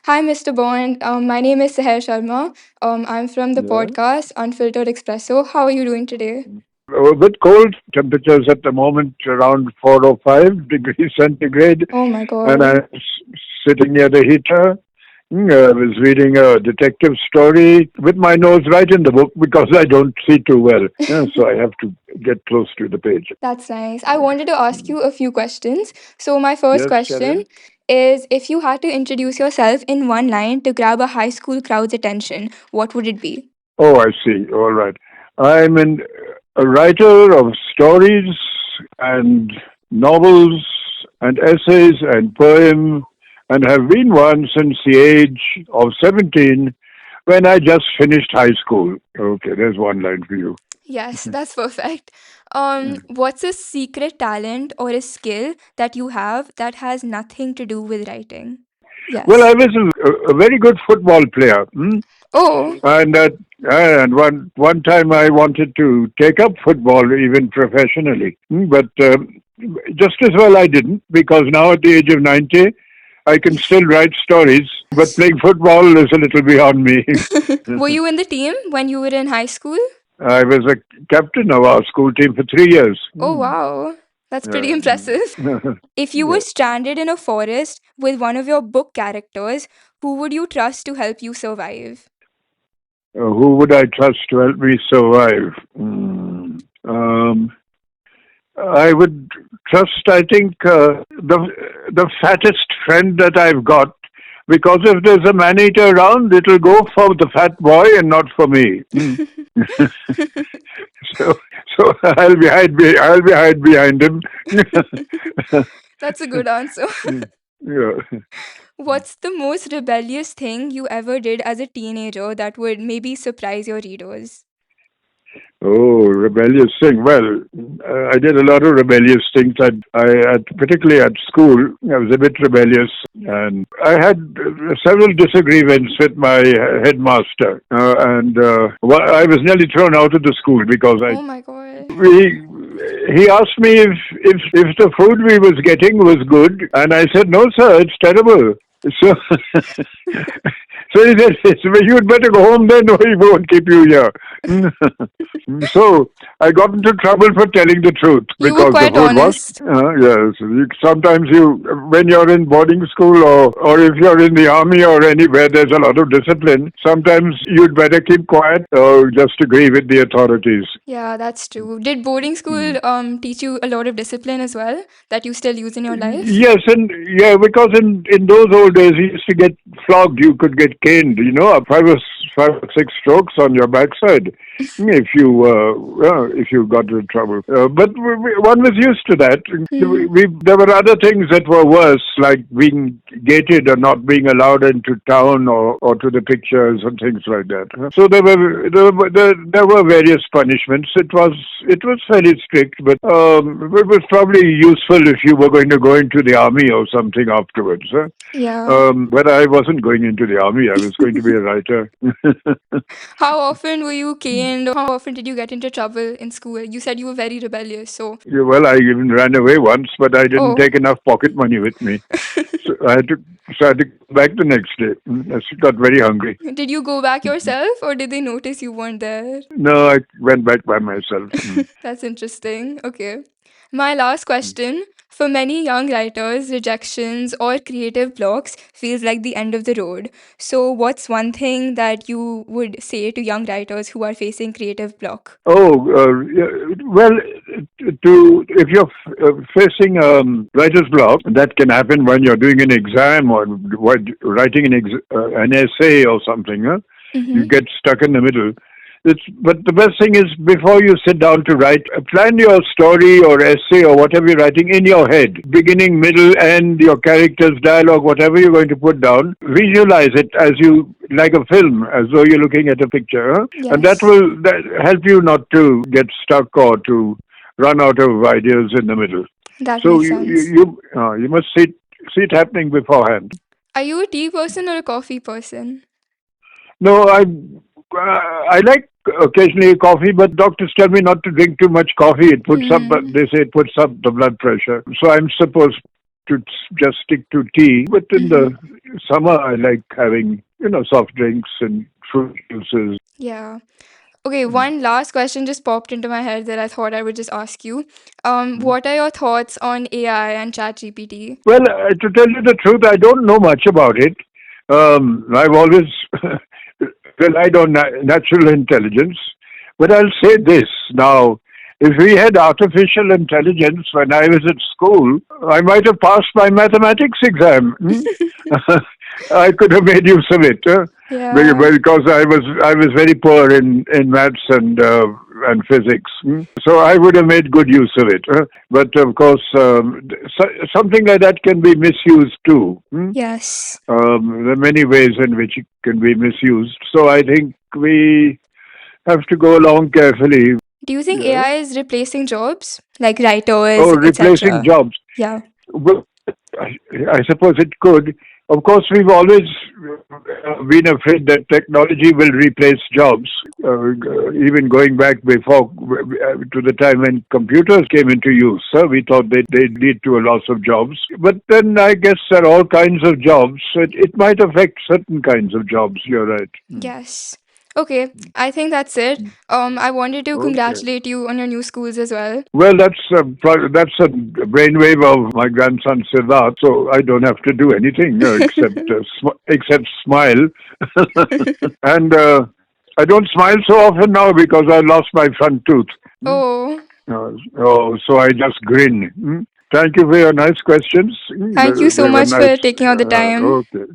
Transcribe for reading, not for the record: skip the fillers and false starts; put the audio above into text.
Hi, Mr. Bond. My name is Sehar Sharma. I'm from the Yeah. podcast Unfiltered Espresso. How are you doing today? A bit cold. Temperatures at the moment around 4 or 5 degrees centigrade, Oh my and god. I'm sitting near the heater. I was reading a detective story with my nose right in the book because I don't see too well. So I have to get close to the page. That's nice. I wanted to ask you a few questions. So, my first Yes, carry question on. is if you had to introduce yourself in one line to grab a high school crowd's attention, what would it be? Oh, I see. All right. I'm a writer of stories and novels and essays and poems and have been one since the age of 17 when I just finished high school. Okay, there's one line for you. Yes, that's perfect. What's a secret talent or a skill that you have that has nothing to do with writing? Well, I Yes. was a very good football player. Oh, And one time I wanted to take up football even professionally, but just as well I didn't because now at the age of 90 I can still write stories, but playing football is a little beyond me. were you in the team when you were in high school? I was a captain of our school team for 3 years. Oh, wow. That's pretty Yeah. impressive. If you were Yeah. stranded in a forest with one of your book characters, who would you trust to help you survive? Who would I trust to help me survive? Um, I would trust, I think, the fattest friend that I've got, because if there's a man eater around, it'll go for the fat boy and not for me. So, so I'll be hide behind him. That's a good answer. Yeah. What's the most rebellious thing you ever did as a teenager that would maybe surprise your readers? Oh, rebellious thing. Well, I did a lot of rebellious things. Particularly at school, I was a bit rebellious, and I had several disagreements with my headmaster, I was nearly thrown out of the school because I Oh my god. we he asked me if the food we was getting was good, and I said no, sir, it's terrible. So so he said, you'd better go home then, or he won't keep you here. So I got into trouble for telling the truth You were because the quite food was. honest. Yes, sometimes when you're in boarding school or if you're in the army or anywhere, there's a lot of discipline. Sometimes you'd better keep quiet or just agree with the authorities. Yeah, that's true. Did boarding school Mm. teach you a lot of discipline as well that you still use in your life? Yes, and yeah, because in those old days you used to get flogged. You could get caned. Five or six strokes on your backside if you got into trouble. But one was used to that. Hmm. There were other things that were worse, like being gated or not being allowed into town or to the pictures and things like that. So there were various punishments. It was fairly strict, but it was probably useful if you were going to go into the army or something afterwards. Yeah. But I wasn't going into the army. I was going to be a writer. How often were you caned or how often did you get into trouble in school? You said you were very rebellious, so. Yeah, well, I even ran away once, but I didn't Oh. take enough pocket money with me. So I had to go back the next day. I got very hungry. Did you go back yourself or did they notice you weren't there? No, I went back by myself. That's interesting. Okay. My last question. For many young writers, rejections or creative blocks feels like the end of the road. So, what's one thing that you would say to young writers who are facing creative block? Oh, yeah, well, if you're facing writer's block, that can happen when you're doing an exam or writing an essay or something. Huh? You Mm-hmm. get stuck in the middle. But the best thing is before you sit down to write, plan your story or essay or whatever you're writing in your head, beginning, middle, end, your characters, dialogue, whatever you're going to put down. Visualize it as you like a film, as though you're looking at a picture, huh? And that Yes, will help you not to get stuck or to run out of ideas in the middle. that So makes sense. you must see it happening beforehand. Are you a tea person or a coffee person? No, I like occasionally coffee, but doctors tell me not to drink too much coffee. It puts up, Hmm. they say it puts up the blood pressure. So I'm supposed to just stick to tea. But Mm-hmm. summer, I like having, soft drinks and fruit juices. Yeah. Okay, Mm. one last question just popped into my head that I thought I would just ask you. Mm. What are your thoughts on AI and ChatGPT? Well, to tell you the truth, I don't know much about it. I've always relied on natural intelligence. But I'll say this now. If we had artificial intelligence when I was at school, I might have passed my mathematics exam. I could have made use of it Yeah. because I was very poor in maths and physics. So I would have made good use of it. But of course, something like that can be misused too. Yes. There are many ways in which it can be misused. So I think we have to go along carefully. Do you think Yeah. AI is replacing jobs like Oh, writers, replacing etc.? jobs. Yeah. Well, I suppose it could. Of course, we've always been afraid that technology will replace jobs. Even going back before to the time when computers came into use, we thought they'd lead to a loss of jobs. But then I guess there are all kinds of jobs. It might affect certain kinds of jobs. You're right. Yes. Okay, I think that's it. I wanted to Okay. congratulate you on your new schools as well. Well, that's a brainwave of my grandson Siddharth, so I don't have to do anything except smile. And I don't smile so often now because I lost my front tooth. Hmm? Oh, So I just grin. Thank you for your nice questions. thank you so They were much nice. for taking out the time. Okay.